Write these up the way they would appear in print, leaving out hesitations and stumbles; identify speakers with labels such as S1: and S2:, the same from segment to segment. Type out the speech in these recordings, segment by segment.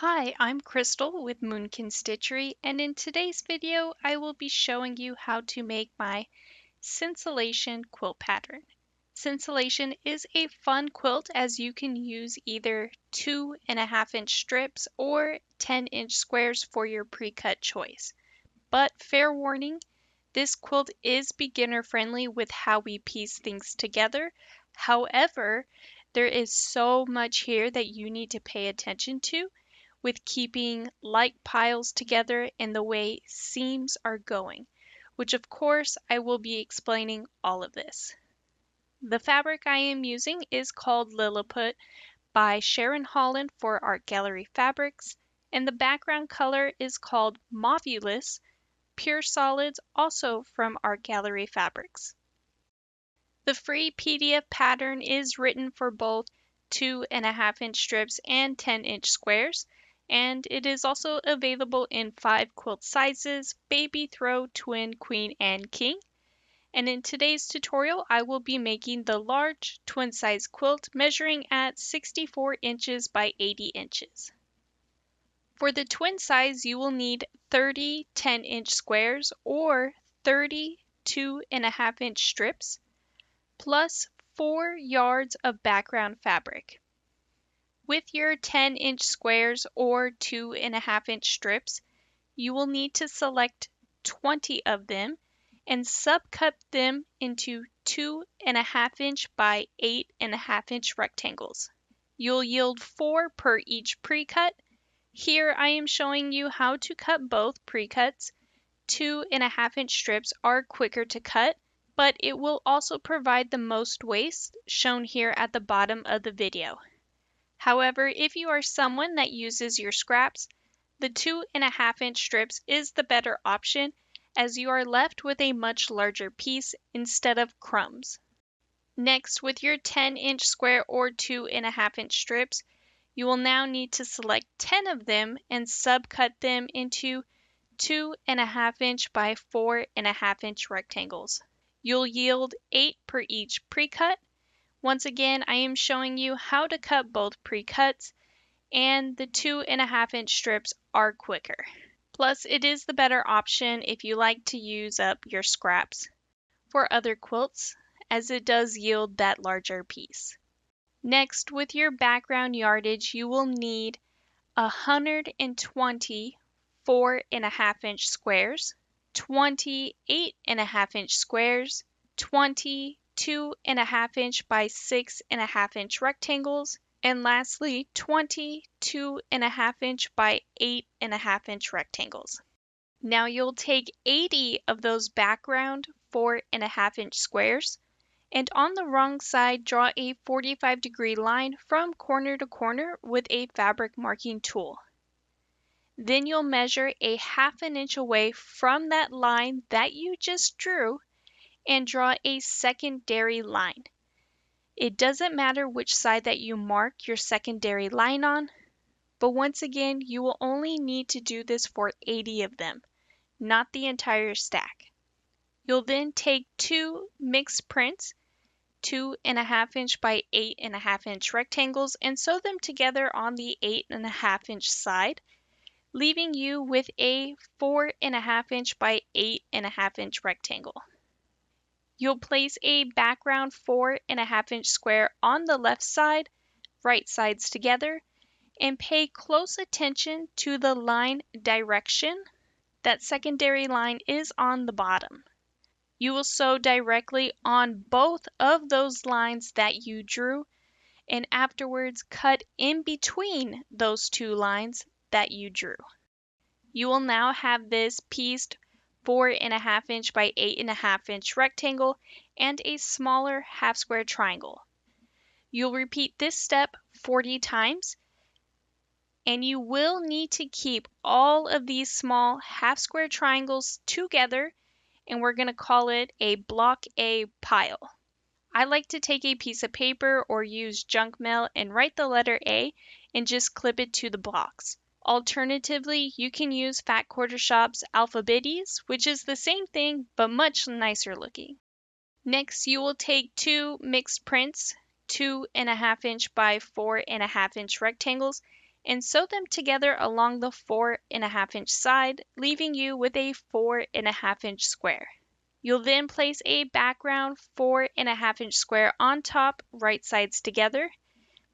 S1: Hi, I'm Crystal with Moonkin Stitchery, and in today's video I will be showing you how to make my Scintillation quilt pattern. Scintillation is a fun quilt as you can use either 2.5-inch strips or 10-inch squares for your pre-cut choice. But fair warning, this quilt is beginner friendly with how we piece things together. However, there is so much here that you need to pay attention to with keeping like piles together and the way seams are going, which of course I will be explaining all of this. The fabric I am using is called Lilac by Sharon Holland for Art Gallery Fabrics, and the background color is called Mauvulus Pure Solids, also from Art Gallery Fabrics. The free PDF pattern is written for both 2.5-inch strips and 10-inch squares, and it is also available in 5 quilt sizes: baby, throw, twin, queen, and king. And in today's tutorial, I will be making the large twin size quilt measuring at 64 inches by 80 inches. For the twin size, you will need 30 10-inch squares or 30 2.5-inch strips, plus 4 yards of background fabric. With your 10-inch squares or 2.5-inch strips, you will need to select 20 of them and subcut them into 2.5-inch by 8.5-inch rectangles. You'll yield 4 per each pre-cut. Here I am showing you how to cut both pre-cuts. 2.5-inch strips are quicker to cut, but it will also provide the most waste, shown here at the bottom of the video. However, if you are someone that uses your scraps, the 2.5-inch strips is the better option, as you are left with a much larger piece instead of crumbs. Next, with your 10-inch square or 2.5-inch strips, you will now need to select 10 of them and subcut them into 2.5-inch by 4.5-inch rectangles. You'll yield 8 per each pre-cut. Once again, I am showing you how to cut both pre-cuts, and the 2.5-inch strips are quicker. Plus, it is the better option if you like to use up your scraps for other quilts, as it does yield that larger piece. Next, with your background yardage, you will need 120 4.5-inch squares, 20 8.5-inch squares, 20 2.5-inch by 6.5-inch rectangles, and lastly 20 2.5-inch by 8.5-inch rectangles. Now you'll take 80 of those background 4.5-inch squares, and on the wrong side draw a 45-degree line from corner to corner with a fabric marking tool. Then you'll measure a 1/2 inch away from that line that you just drew and draw a secondary line. It doesn't matter which side that you mark your secondary line on, but once again, you will only need to do this for 80 of them, not the entire stack. You'll then take 2 mixed prints, 2.5-inch by 8.5-inch rectangles, and sew them together on the 8.5-inch side, leaving you with a 4.5-inch by 8.5-inch rectangle. You'll place a background 4.5-inch square on the left side, right sides together, and pay close attention to the line direction. That secondary line is on the bottom. You will sew directly on both of those lines that you drew, and afterwards cut in between those 2 lines that you drew. You will now have this pieced 4.5-inch by 8.5-inch rectangle and a smaller half square triangle. You'll repeat this step 40 times, and you will need to keep all of these small half square triangles together, and we're going to call it a block A pile. I like to take a piece of paper or use junk mail and write the letter A and just clip it to the blocks. Alternatively, you can use Fat Quarter Shop's Alphabetes, which is the same thing but much nicer looking. Next, you will take 2 mixed prints, 2.5-inch by 4.5-inch rectangles, and sew them together along the 4.5-inch side, leaving you with a 4.5-inch square. You'll then place a background 4.5-inch square on top, right sides together.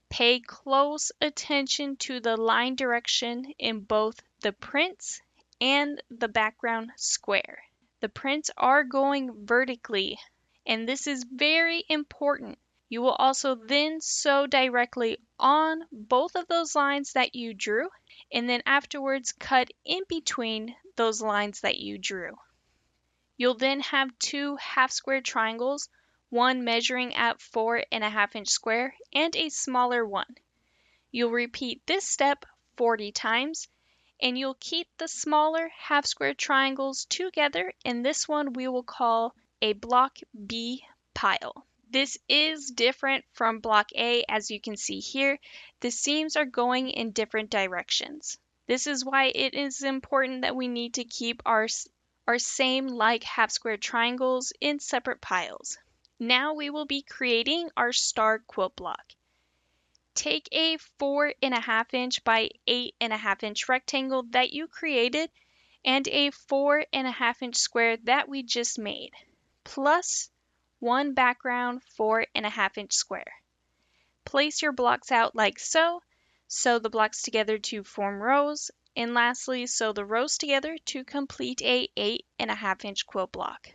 S1: Pay close attention to the line direction in both the prints and the background square. The prints are going vertically, and this is very important. You will also then sew directly on both of those lines that you drew, and then afterwards cut in between those lines that you drew. You'll then have two half square triangles, one measuring at 4.5-inch square and a smaller one. You'll repeat this step 40 times, and you'll keep the smaller half square triangles together, and this one we will call a block B pile. This is different from block A, as you can see here. The seams are going in different directions. This is why it is important that we need to keep our same like half square triangles in separate piles. Now we will be creating our star quilt block. Take a 4.5-inch by 8.5-inch rectangle that you created and a 4.5-inch square that we just made, plus one background 4.5-inch square. Place your blocks out like so. Sew the blocks together to form rows, and lastly sew the rows together to complete a 8.5-inch quilt block.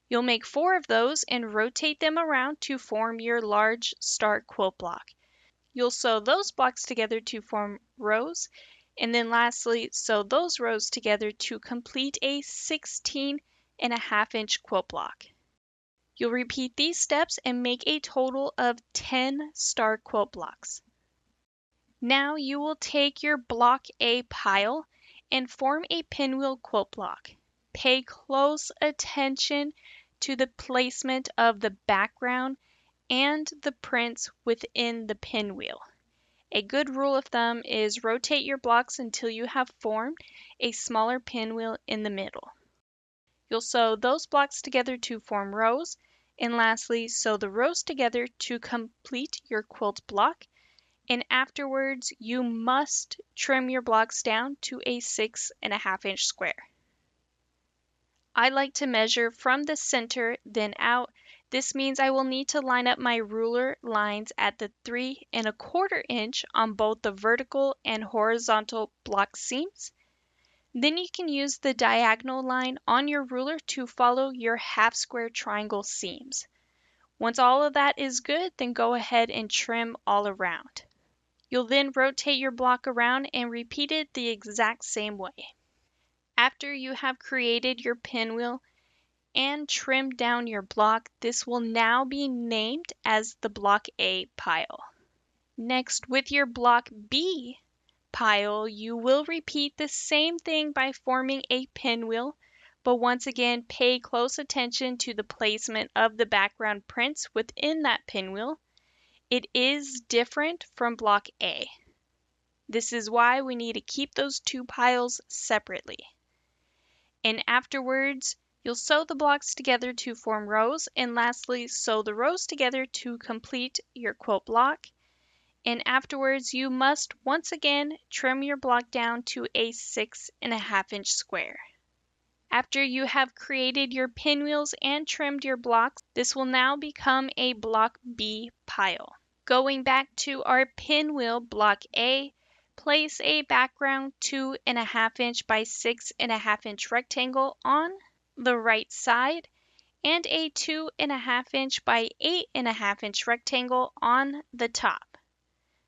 S1: You'll make 4 of those and rotate them around to form your large star quilt block. You'll sew those blocks together to form rows, and then lastly sew those rows together to complete a 16.5-inch quilt block. You'll repeat these steps and make a total of 10 star quilt blocks. Now you will take your block A pile and form a pinwheel quilt block. Pay close attention to the placement of the background and the prints within the pinwheel. A good rule of thumb is rotate your blocks until you have formed a smaller pinwheel in the middle. You'll sew those blocks together to form rows, and lastly sew the rows together to complete your quilt block, and afterwards you must trim your blocks down to a 6.5-inch square. I like to measure from the center then out. This means I will need to line up my ruler lines at the 3.25 inch on both the vertical and horizontal block seams. Then you can use the diagonal line on your ruler to follow your half square triangle seams. Once all of that is good, then go ahead and trim all around. You'll then rotate your block around and repeat it the exact same way. After you have created your pinwheel and trimmed down your block, this will now be named as the block A pile. Next, with your block B pile, you will repeat the same thing by forming a pinwheel, but once again pay close attention to the placement of the background prints within that pinwheel. It is different from block A. This is why we need to keep those two piles separately. And afterwards, you'll sew the blocks together to form rows, and lastly sew the rows together to complete your quilt block. And afterwards, you must once again trim your block down to a 6.5-inch square. After you have created your pinwheels and trimmed your blocks, this will now become a block B pile. Going back to our pinwheel block A, place a background 2.5-inch by 6.5-inch rectangle on the right side and a 2.5-inch by 8.5-inch rectangle on the top.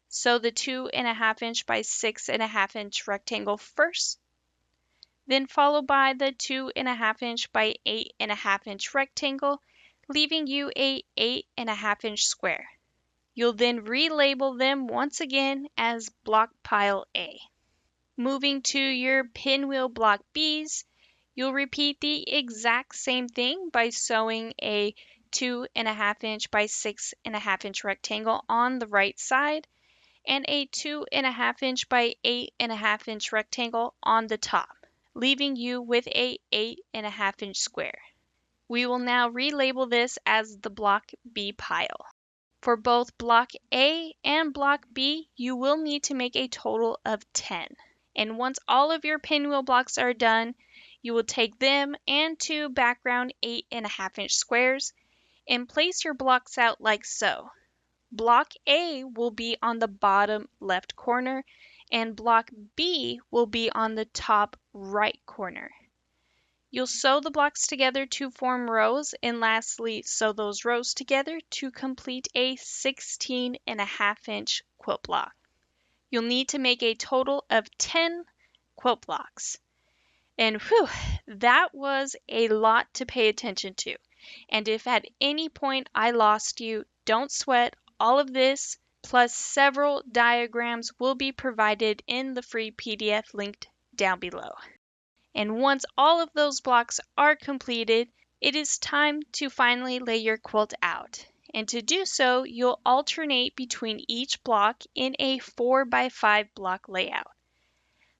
S1: Sew the 2.5-inch by 6.5-inch rectangle first, then followed by the 2.5-inch by 8.5-inch rectangle, leaving you a 8.5-inch square. You'll then relabel them once again as block pile A. Moving to your pinwheel block Bs, you'll repeat the exact same thing by sewing a 2.5-inch by 6.5-inch rectangle on the right side and a 2.5-inch by 8.5-inch rectangle on the top, leaving you with a 8.5-inch square. We will now relabel this as the block B pile. For both block A and block B, you will need to make a total of 10. And once all of your pinwheel blocks are done, you will take them and two background 8.5-inch squares and place your blocks out like so. Block A will be on the bottom left corner and block B will be on the top right corner. You'll sew the blocks together to form rows, and lastly sew those rows together to complete a 16.5-inch quilt block. You'll need to make a total of 10 quilt blocks. And whew, that was a lot to pay attention to. And if at any point I lost you, don't sweat. All of this plus several diagrams will be provided in the free PDF linked down below. And once all of those blocks are completed, it is time to finally lay your quilt out. And to do so, you'll alternate between each block in a 4x5 block layout.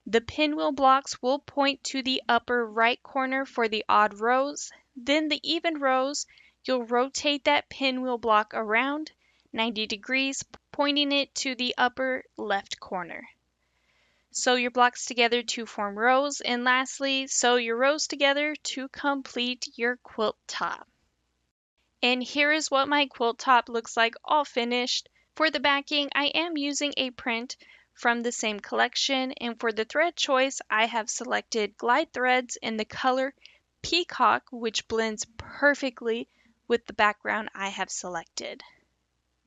S1: The pinwheel blocks will point to the upper right corner for the odd rows. Then the even rows, you'll rotate that pinwheel block around 90 degrees, pointing it to the upper left corner. Sew your blocks together to form rows, and lastly, sew your rows together to complete your quilt top. And here is what my quilt top looks like all finished. For the backing, I am using a print from the same collection, and for the thread choice, I have selected glide threads in the color Peacock, which blends perfectly with the background I have selected.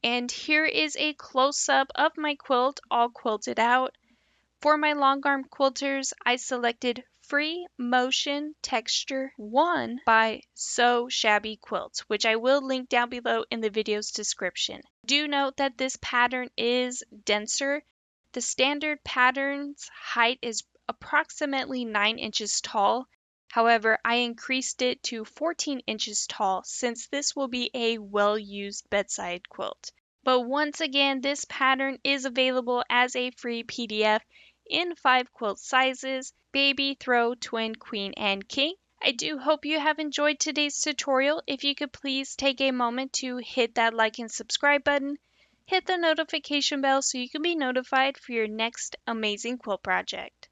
S1: And here is a close-up of my quilt all quilted out. For my Longarm quilters, I selected Free Motion Texture 1 by So Shabby Quilts, which I will link down below in the video's description. Do note that this pattern is denser. The standard pattern's height is approximately 9 inches tall. However, I increased it to 14 inches tall since this will be a well-used bedside quilt. But once again, this pattern is available as a free PDF in 5 quilt sizes: baby, throw, twin, queen, and king. I do hope you have enjoyed today's tutorial. If you could please take a moment to hit that like and subscribe button, hit the notification bell so you can be notified for your next amazing quilt project.